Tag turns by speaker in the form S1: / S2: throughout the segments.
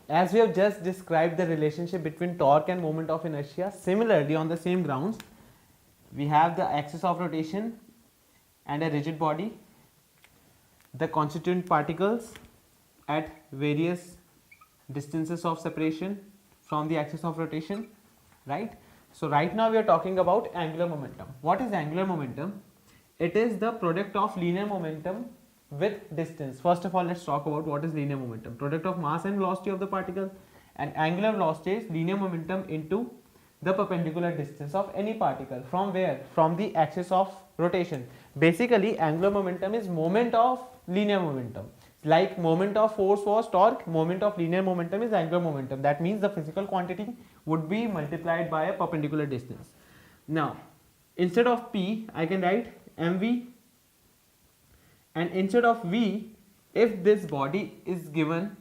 S1: As we have just described the relationship between torque and moment of inertia, similarly on the same grounds, we have the axis of rotation and a rigid body, the constituent particles at various distances of separation from the axis of rotation, right? So right now we are talking about angular momentum. What is angular momentum? It is the product of linear momentum with distance. First of all, let's talk about what is linear momentum. Product of mass and velocity of the particle, and angular velocity is linear momentum into the perpendicular distance of any particle. From where? From the axis of rotation. Basically, angular momentum is moment of linear momentum. Like moment of force was torque, moment of linear momentum is angular momentum. That means the physical quantity would be multiplied by a perpendicular distance. Now, instead of P, I can write mv, and instead of v, if this body is given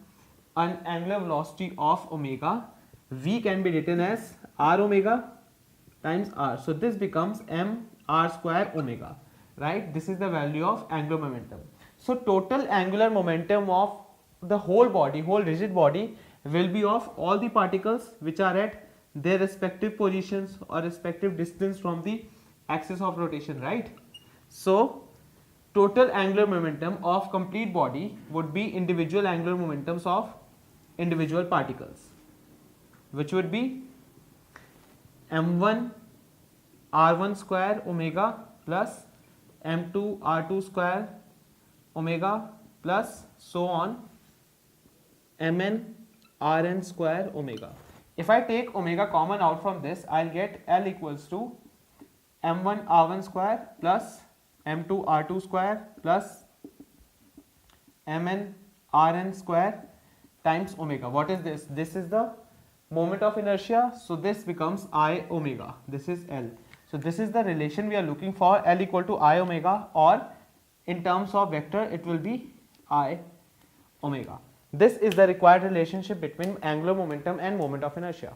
S1: an angular velocity of omega, v can be written as r omega times r. So this becomes m r square omega, right? This is the value of angular momentum. So total angular momentum of the whole body, whole rigid body, will be of all the particles which are at their respective positions or respective distance from the axis of rotation, right? So total angular momentum of complete body would be individual angular momentums of individual particles, which would be m1 r1 square omega plus m2 r2 square omega plus so on mn rn square omega. If I take omega common out from this, I'll get L equals to m1 r1 square plus m2 r2 square plus mn rn square times omega. What is this? This is the moment of inertia, so this becomes I omega. This is L. So this is the relation we are looking for, L equal to I omega, or in terms of vector it will be I omega. This is the required relationship between angular momentum and moment of inertia.